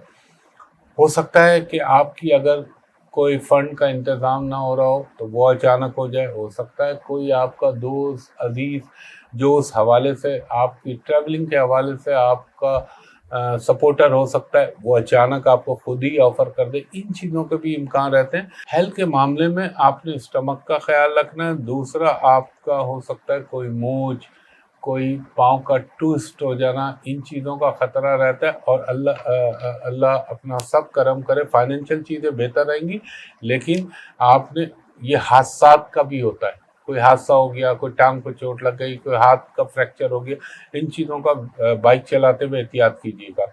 ہو سکتا ہے کہ آپ کی اگر کوئی فنڈ کا انتظام نہ ہو رہا ہو تو وہ اچانک ہو جائے. ہو سکتا ہے کوئی آپ کا دوست عزیز جو اس حوالے سے آپ کی ٹریولنگ کے حوالے سے آپ کا سپورٹر ہو سکتا ہے وہ اچانک آپ کو خود ہی آفر کر دے. ان چیزوں کے بھی امکان رہتے ہیں. ہیلتھ کے معاملے میں آپ نے اسٹمک کا خیال رکھنا ہے. دوسرا آپ کا ہو سکتا ہے کوئی موچ، کوئی پاؤں کا ٹوسٹ ہو جانا، ان چیزوں کا خطرہ رہتا ہے. اور اللہ اپنا سب کرم کرے، فائنینشیل چیزیں بہتر رہیں گی. لیکن آپ نے یہ حادثات کا بھی ہوتا ہے، کوئی حادثہ ہو گیا، کوئی ٹانگ پہ چوٹ لگ گئی، کوئی ہاتھ کا فریکچر ہو گیا، ان چیزوں کا بائک چلاتے ہوئے احتیاط کیجیے گا.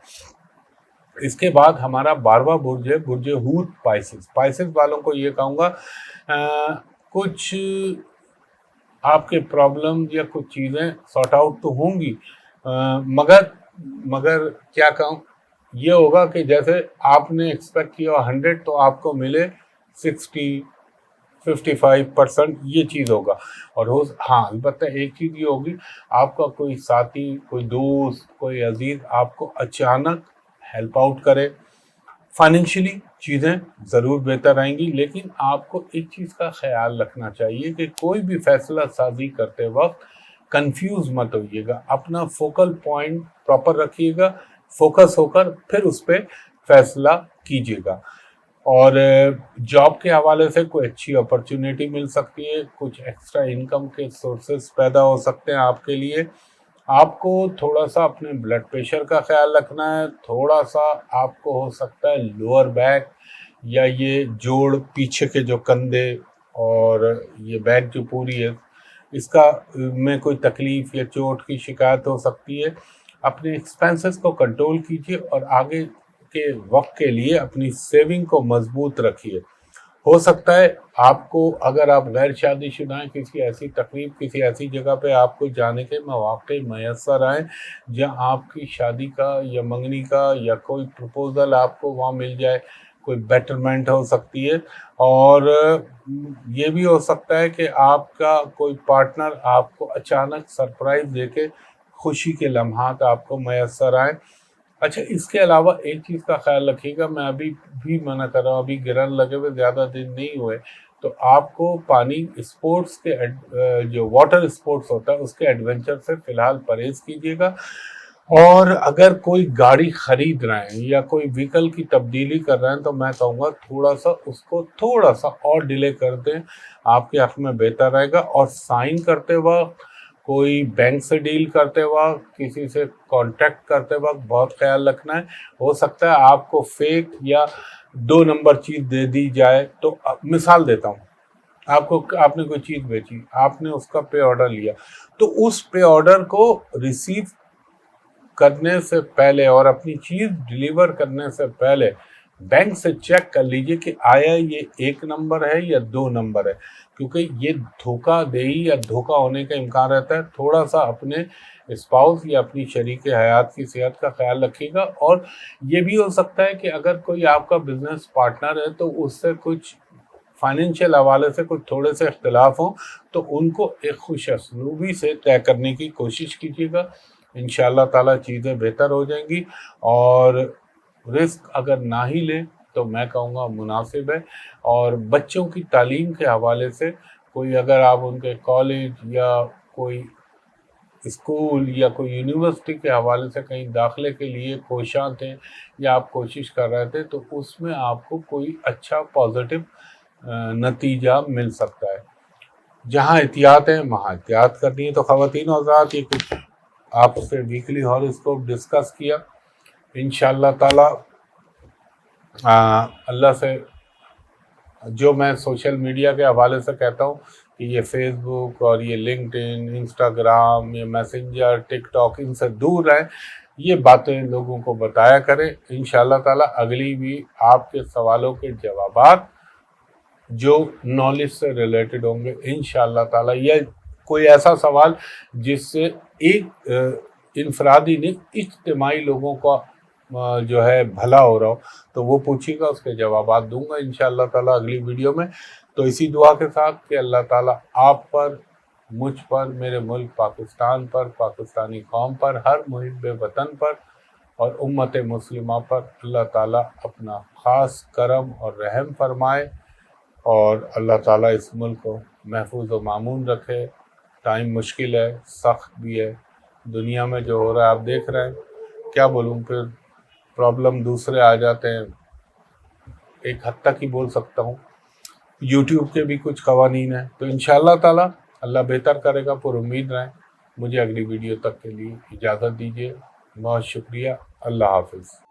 اس کے بعد ہمارا 12واں برج ہے برج ہوت پائسس. پائسس والوں کو یہ کہوں گا کچھ آپ کے پرابلم یا کچھ چیزیں سارٹ آؤٹ تو ہوں گی، مگر کیا کہوں، یہ ہوگا کہ جیسے آپ نے ایکسپیکٹ کیا 100 تو آپ کو ملے 60-55%، یہ چیز ہوگا. اور ہاں البتہ ایک چیز یہ ہوگی، آپ کا کوئی ساتھی، کوئی دوست، کوئی عزیز آپ کو اچانک ہیلپ آؤٹ کرے. فائنینشلی چیزیں ضرور بہتر آئیں گی. لیکن آپ کو ایک چیز کا خیال رکھنا چاہیے کہ کوئی بھی فیصلہ سازی کرتے وقت کنفیوز مت ہوئیے گا. اپنا فوکل پوائنٹ پراپر رکھیے گا، فوکس ہو کر پھر اس پہ فیصلہ کیجیے گا. اور جاب کے حوالے سے کوئی اچھی اپرچونیٹی مل سکتی ہے، کچھ ایکسٹرا انکم کے سورسز پیدا ہو سکتے ہیں آپ کے لیے. آپ کو تھوڑا سا اپنے بلڈ پریشر کا خیال رکھنا ہے. تھوڑا سا آپ کو ہو سکتا ہے لوور بیک یا یہ جوڑ پیچھے کے جو کندھے اور یہ بیک جو پوری ہے اس کا میں کوئی تکلیف یا چوٹ کی شکایت ہو سکتی ہے. اپنے ایکسپینسز کو کنٹرول کیجیے اور آگے کے وقت کے لیے اپنی سیونگ کو مضبوط رکھیے. ہو سکتا ہے آپ کو، اگر آپ غیر شادی شدہ ہیں، کسی ایسی تقریب، کسی ایسی جگہ پہ آپ کو جانے کے مواقع میسر آئیں جہاں آپ کی شادی کا یا منگنی کا یا کوئی پروپوزل آپ کو وہاں مل جائے، کوئی بیٹرمنٹ ہو سکتی ہے. اور یہ بھی ہو سکتا ہے کہ آپ کا کوئی پارٹنر آپ کو اچانک سرپرائز دے کے خوشی کے لمحات آپ کو میسر آئیں. اچھا، اس کے علاوہ ایک چیز کا خیال رکھیے گا، میں ابھی بھی منع کر رہا ہوں، ابھی گرہن لگے ہوئے زیادہ دن نہیں ہوئے، تو آپ کو پانی اسپورٹس کے جو واٹر اسپورٹس ہوتا ہے اس کے ایڈونچر سے فی الحال پرہیز کیجیے گا. اور اگر کوئی گاڑی خرید رہے ہیں یا کوئی وہیکل کی تبدیلی کر رہے ہیں تو میں کہوں گا تھوڑا سا اس کو تھوڑا سا اور ڈیلے کر دیں، آپ کے حق میں بہتر رہے گا. اور سائن کرتے وقت، کوئی بینک سے ڈیل کرتے وقت، کسی سے کانٹیکٹ کرتے وقت بہت خیال رکھنا ہے. ہو سکتا ہے آپ کو فیک یا 2 نمبر چیز دے دی جائے. تو مثال دیتا ہوں، آپ نے کوئی چیز بیچی، آپ نے اس کا پے آرڈر لیا، تو اس پے آرڈر کو ریسیو کرنے سے پہلے اور اپنی چیز ڈیلیور کرنے سے پہلے بینک سے چیک کر لیجئے کہ آیا یہ 1 نمبر ہے یا 2 نمبر ہے، کیونکہ یہ دھوکہ دہی یا دھوکہ ہونے کا امکان رہتا ہے. تھوڑا سا اپنے اسپاؤس یا اپنی شریک حیات کی صحت کا خیال رکھیے گا. اور یہ بھی ہو سکتا ہے کہ اگر کوئی آپ کا بزنس پارٹنر ہے تو اس سے کچھ فائنینشیل حوالے سے کچھ تھوڑے سے اختلاف ہوں تو ان کو ایک خوش اسلوبی سے طے کرنے کی کوشش کیجیے گا. انشاءاللہ تعالیٰ چیزیں بہتر ہو جائیں گی. اور رزق اگر نہ ہی لیں تو میں کہوں گا مناسب ہے. اور بچوں کی تعلیم کے حوالے سے کوئی اگر آپ ان کے کالج یا کوئی اسکول یا کوئی یونیورسٹی کے حوالے سے کہیں داخلے کے لیے کوشاں تھے یا آپ کوشش کر رہے تھے تو اس میں آپ کو کوئی اچھا پازیٹیو نتیجہ مل سکتا ہے. جہاں احتیاط ہے وہاں احتیاط کرنی ہے. تو خواتین و حضرات یہ کچھ آپ سے ویکلی ہاروسکوپ ڈسکس کیا. انشاءاللہ تعالی اللہ سے جو میں سوشل میڈیا کے حوالے سے کہتا ہوں کہ یہ فیس بک اور یہ لنکڈ ان، انسٹاگرام، یہ میسنجر، ٹک ٹاک، ان سے دور رہیں. یہ باتیں لوگوں کو بتایا کریں. انشاءاللہ تعالی اگلی بھی آپ کے سوالوں کے جوابات جو نالج سے ریلیٹڈ ہوں گے انشاءاللہ تعالی. یہ کوئی ایسا سوال جس سے ایک انفرادی نہیں اجتماعی لوگوں کا جو ہے بھلا ہو رہا ہو تو وہ پوچھے گا، اس کے جوابات دوں گا انشاءاللہ تعالی اگلی ویڈیو میں. تو اسی دعا کے ساتھ کہ اللہ تعالی آپ پر، مجھ پر، میرے ملک پاکستان پر، پاکستانی قوم پر، ہر محب وطن پر اور امت مسلمہ پر اللہ تعالی اپنا خاص کرم اور رحم فرمائے، اور اللہ تعالیٰ اس ملک کو محفوظ و مامون رکھے. ٹائم مشکل ہے، سخت بھی ہے. دنیا میں جو ہو رہا ہے آپ دیکھ رہے ہیں. کیا بولوں، پھر پرابلم دوسرے آ جاتے ہیں. ایک حد تک ہی بول سکتا ہوں. یوٹیوب کے بھی کچھ قوانین ہیں. تو انشاءاللہ تعالیٰ اللہ بہتر کرے گا. پر امید رہیں. مجھے اگلی ویڈیو تک کے لیے اجازت دیجیے. بہت شکریہ. اللہ حافظ.